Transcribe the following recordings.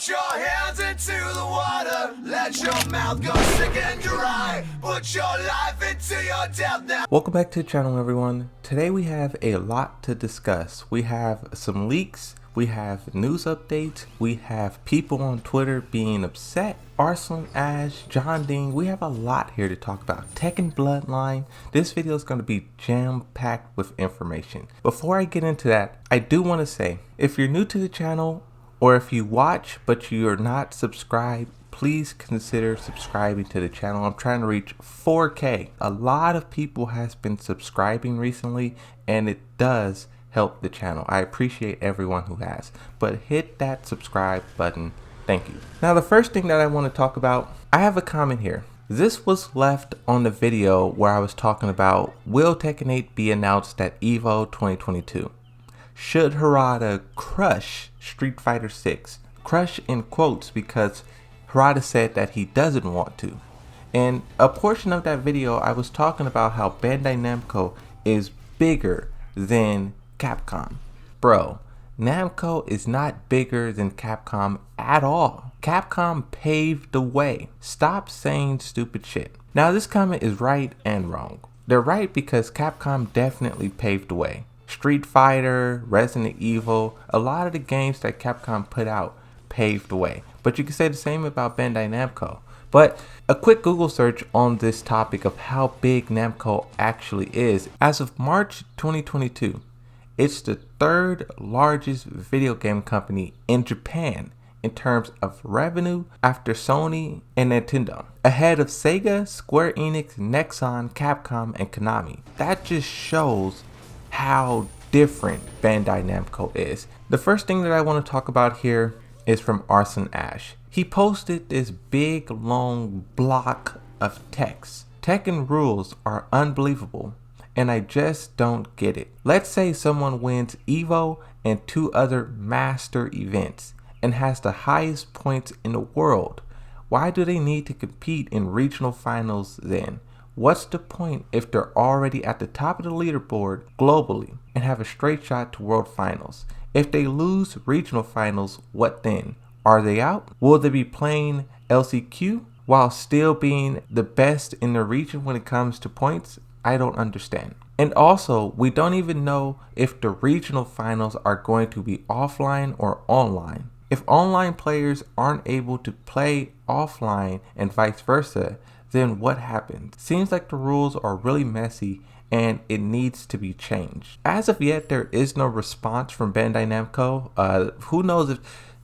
Put your hands into the water. Let your mouth go sick and dry. Put your life into your death now. Welcome back to the channel, everyone. Today we have a lot to discuss. We have some leaks, we have news updates, we have people on Twitter being upset, Arslan, Ash, John Dean. We have a lot here to talk about. Tekken Bloodline. This video is going to be jam-packed with information. Before I get into that, I do want to say, if you're new to the channel, or if you watch but you're not subscribed, please consider subscribing to the channel. I'm trying to reach 4K. A lot of people has been subscribing recently, and it does help the channel. I appreciate everyone who has, but hit that subscribe button. Thank you. Now, the first thing that I want to talk about, I have a comment here. This was left on the video where I was talking about, will Tekken 8 be announced at EVO 2022? Should Harada crush Street Fighter 6? Crush in quotes, because Harada said that he doesn't want to. And a portion of that video, I was talking about how Bandai Namco is bigger than Capcom. Bro, Namco is not bigger than Capcom at all. Capcom paved the way. Stop saying stupid shit. Now, this comment is right and wrong. They're right because Capcom definitely paved the way. Street Fighter, Resident Evil, a lot of the games that Capcom put out paved the way. But you can say the same about Bandai Namco. But a quick Google search on this topic of how big Namco actually is. As of March 2022, it's the third largest video game company in Japan in terms of revenue after Sony and Nintendo. Ahead of Sega, Square Enix, Nexon, Capcom, and Konami. That just shows how different Bandai Namco is. The first thing that I want to talk about here is from Arslan Ash. He posted this big long block of text. Tekken rules are unbelievable, and I just don't get it. Let's say someone wins EVO and 2 other master events and has the highest points in the world. Why do they need to compete in regional finals then? What's the point if they're already at the top of the leaderboard globally and have a straight shot to world finals? If they lose regional finals, what then? Are they out? Will they be playing LCQ while still being the best in the region when it comes to points? I don't understand. And also, we don't even know if the regional finals are going to be offline or online. If online players aren't able to play offline and vice versa, then what happens? Seems like the rules are really messy and it needs to be changed. As of yet, there is no response from Bandai Namco. Who knows if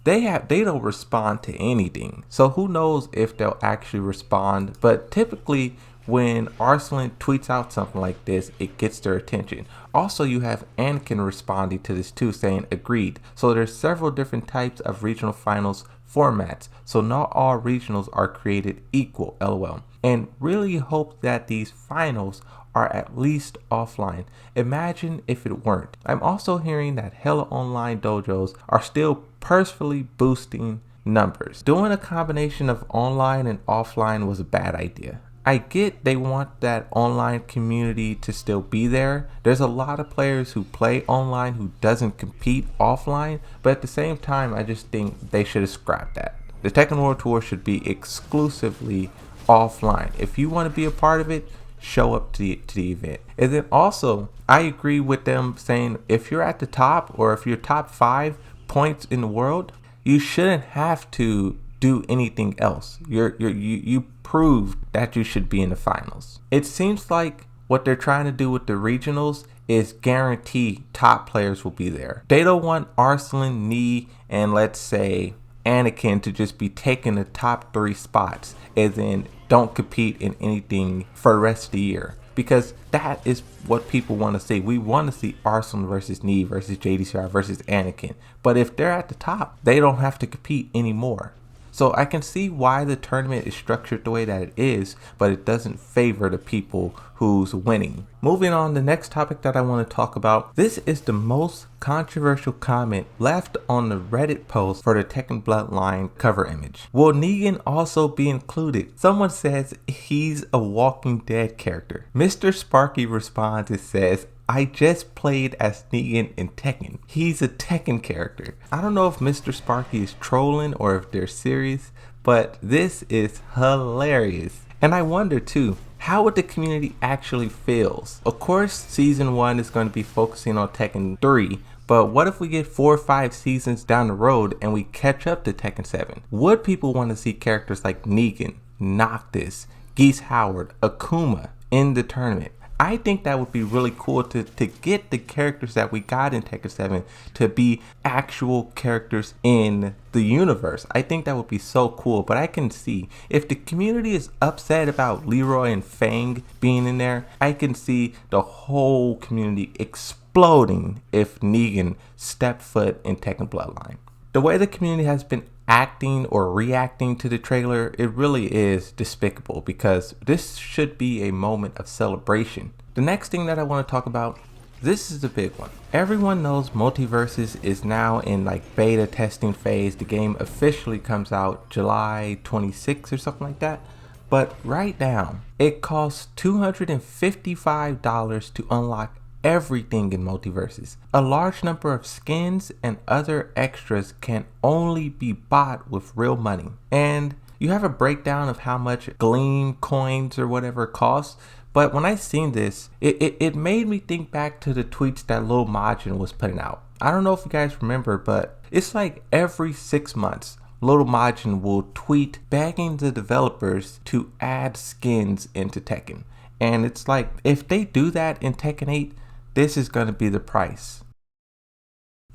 they don't respond to anything. So who knows if they'll actually respond. But typically when Arslan tweets out something like this, it gets their attention. Also, you have Anakin responding to this too, saying agreed. So there's several different types of regional finals formats. So not all regionals are created equal, LOL. And really hope that these finals are at least offline. Imagine if it weren't. I'm also hearing that hella online dojos are still purposefully boosting numbers. Doing a combination of online and offline was a bad idea. I get they want that online community to still be there. There's a lot of players who play online who doesn't compete offline, but at the same time, I just think they should have scrapped that. The Tekken World Tour should be exclusively offline. If you want to be a part of it, show up to the event. And then also, I agree with them saying if you're at the top or if you're top 5 points in the world, you shouldn't have to do anything else. You proved that you should be in the finals. It seems like what they're trying to do with the regionals is guarantee top players will be there. They don't want Arslan, Nee, and let's say Anakin to just be taking the top 3 spots and then don't compete in anything for the rest of the year. Because that is what people want to see. We want to see Arslan versus Nee versus JDCR versus Anakin. But if they're at the top, they don't have to compete anymore. So I can see why the tournament is structured the way that it is, but it doesn't favor the people who's winning. Moving on, the next topic that I want to talk about. This is the most controversial comment left on the Reddit post for the Tekken Bloodline cover image. Will Negan also be included? Someone says he's a Walking Dead character. Mr. Sparky responds and says, I just played as Negan in Tekken. He's a Tekken character. I don't know if Mr. Sparky is trolling or if they're serious, but this is hilarious. And I wonder too, how would the community actually feels? Of course, season 1 is going to be focusing on Tekken 3, but what if we get 4 or 5 seasons down the road and we catch up to Tekken 7? Would people want to see characters like Negan, Noctis, Geese Howard, Akuma in the tournament? I think that would be really cool to get the characters that we got in Tekken 7 to be actual characters in the universe. I think that would be so cool, but I can see if the community is upset about Leroy and Fang being in there, I can see the whole community exploding if Negan stepped foot in Tekken Bloodline. The way the community has been acting or reacting to the trailer, it really is despicable because this should be a moment of celebration. The next thing that I want to talk about, this is the big one. Everyone knows MultiVersus is now in like beta testing phase. The game officially comes out July 26th or something like that. But right now, it costs $255 to unlock everything in MultiVersus. A large number of skins and other extras can only be bought with real money. And you have a breakdown of how much Gleam coins or whatever costs. But when I seen this, it made me think back to the tweets that Lil Majin was putting out. I don't know if you guys remember, but it's like every 6 months, Lil Majin will tweet begging the developers to add skins into Tekken. And it's like, if they do that in Tekken 8, this is going to be the price.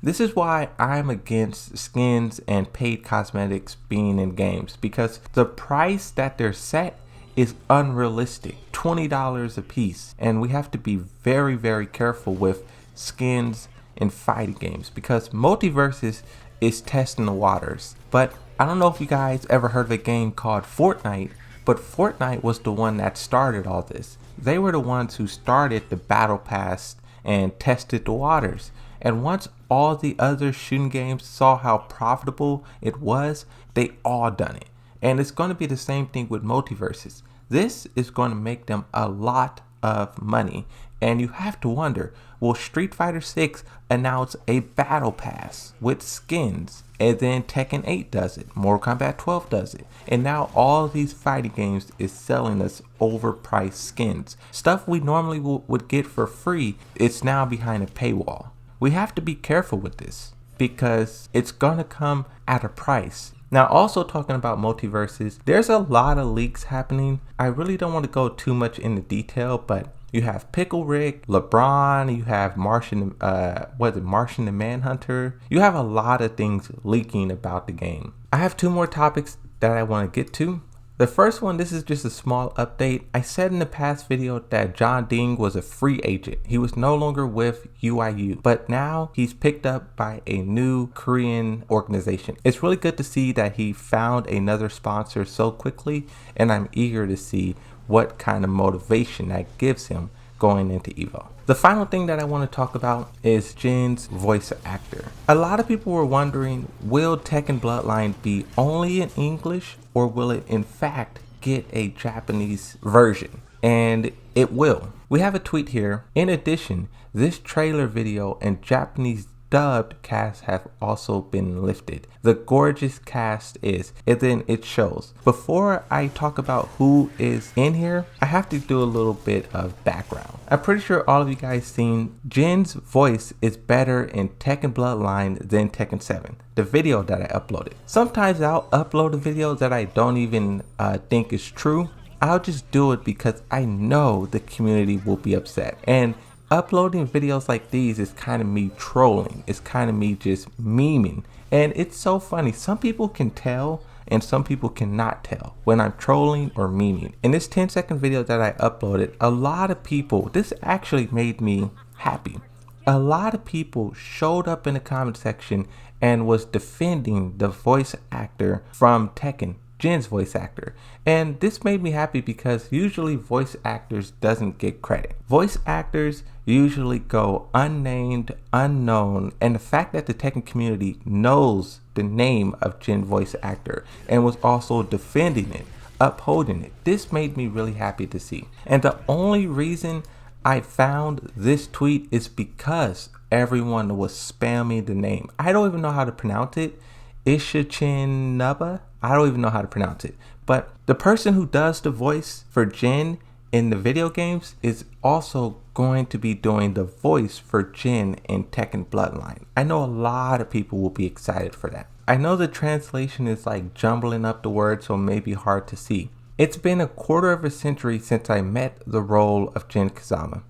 This is why I'm against skins and paid cosmetics being in games, because the price that they're set is unrealistic. $20 a piece. And we have to be very, very careful with skins in fighting games because MultiVersus is testing the waters. But I don't know if you guys ever heard of a game called Fortnite, but Fortnite was the one that started all this. They were the ones who started the battle pass and tested the waters. And once all the other shooting games saw how profitable it was, they all done it. And it's going to be the same thing with MultiVersus. This is going to make them a lot of money. And you have to wonder, will Street Fighter 6 announce a battle pass with skins? And then Tekken 8 does it, Mortal Kombat 12 does it. And now all these fighting games is selling us overpriced skins. Stuff we normally would get for free, it's now behind a paywall. We have to be careful with this because it's going to come at a price. Now, also talking about MultiVersus, there's a lot of leaks happening. I really don't want to go too much into detail, but you have Pickle Rick, LeBron, you have Martian the Manhunter. You have a lot of things leaking about the game. I have 2 more topics that I want to get to. The first one, this is just a small update. I said in the past video that John Ding was a free agent. He was no longer with UIU, but now he's picked up by a new Korean organization. It's really good to see that he found another sponsor so quickly, and I'm eager to see what kind of motivation that gives him going into EVO. The final thing that I want to talk about is Jin's voice actor. A lot of people were wondering, will Tekken Bloodline be only in English or will it in fact get a Japanese version? And it will. We have a tweet here. In addition, this trailer video and Japanese dubbed cast have also been lifted. The gorgeous cast is, and then it shows. Before I talk about who is in here, I have to do a little bit of background. I'm pretty sure all of you guys seen Jin's voice is better in Tekken Bloodline than Tekken 7. The video that I uploaded. Sometimes I'll upload a video that I don't even think is true. I'll just do it because I know the community will be upset. And uploading videos like these is kind of me trolling. It's kind of me just memeing. And it's so funny. Some people can tell and some people cannot tell when I'm trolling or memeing. In this 10-second video that I uploaded, a lot of people, this actually made me happy. A lot of people showed up in the comment section and was defending the voice actor from Tekken, Jin's voice actor. And this made me happy because usually voice actors doesn't get credit. Voice actors usually go unnamed, unknown, and the fact that the Tekken community knows the name of Jin voice actor and was also defending it, upholding it, this made me really happy to see. And the only reason I found this tweet is because everyone was spamming the name. I don't even know how to pronounce it. Ishichinaba? I don't even know how to pronounce it. But the person who does the voice for Jin in the video games is also going to be doing the voice for Jin in Tekken Bloodline. I know a lot of people will be excited for that. I know the translation is like jumbling up the words, so it may be hard to see. It's been a quarter of a century since I met the role of Jin Kazama.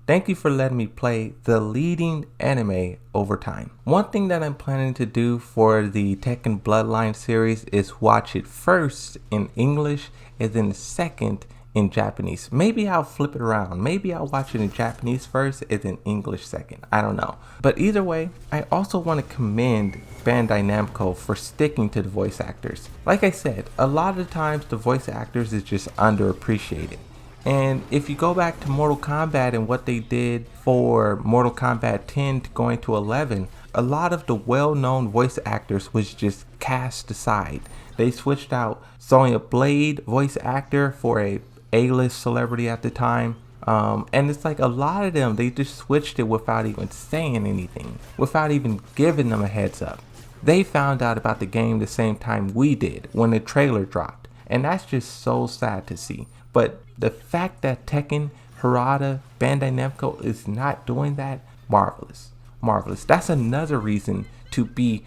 Thank you for letting me play the leading anime over time. One thing that I'm planning to do for the Tekken Bloodline series is watch it first in English and then second in Japanese. Maybe I'll flip it around. Maybe I'll watch it in Japanese first and then English second. I don't know. But either way, I also want to commend Bandai Namco for sticking to the voice actors. Like I said, a lot of the times the voice actors is just underappreciated. And if you go back to Mortal Kombat and what they did for Mortal Kombat 10 going to 11, a lot of the well-known voice actors was just cast aside. They switched out Sonya Blade voice actor for a A-list celebrity at the time. And it's like a lot of them, they just switched it without even saying anything, without even giving them a heads up. They found out about the game the same time we did when the trailer dropped. And that's just so sad to see. But the fact that Tekken, Harada, Bandai Namco is not doing that, marvelous. Marvelous. That's another reason to be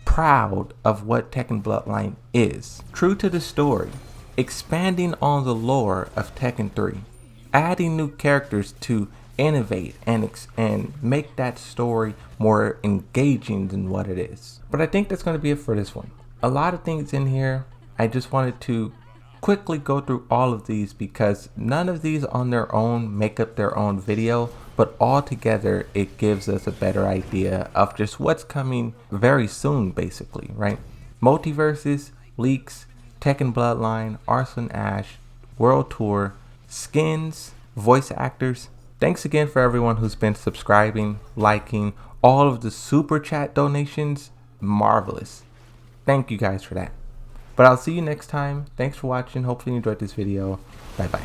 proud of what Tekken Bloodline is. True to the story, expanding on the lore of Tekken 3, adding new characters to innovate and make that story more engaging than what it is. But I think that's going to be it for this one. A lot of things in here. I just wanted to quickly go through all of these because none of these on their own make up their own video, but all together it gives us a better idea of just what's coming very soon, basically, right? MultiVersus, leaks, Tekken Bloodline, Arslan Ash, World Tour, skins, voice actors. Thanks again for everyone who's been subscribing, liking, all of the super chat donations. Marvelous. Thank you guys for that. But I'll see you next time. Thanks for watching. Hopefully you enjoyed this video. Bye bye.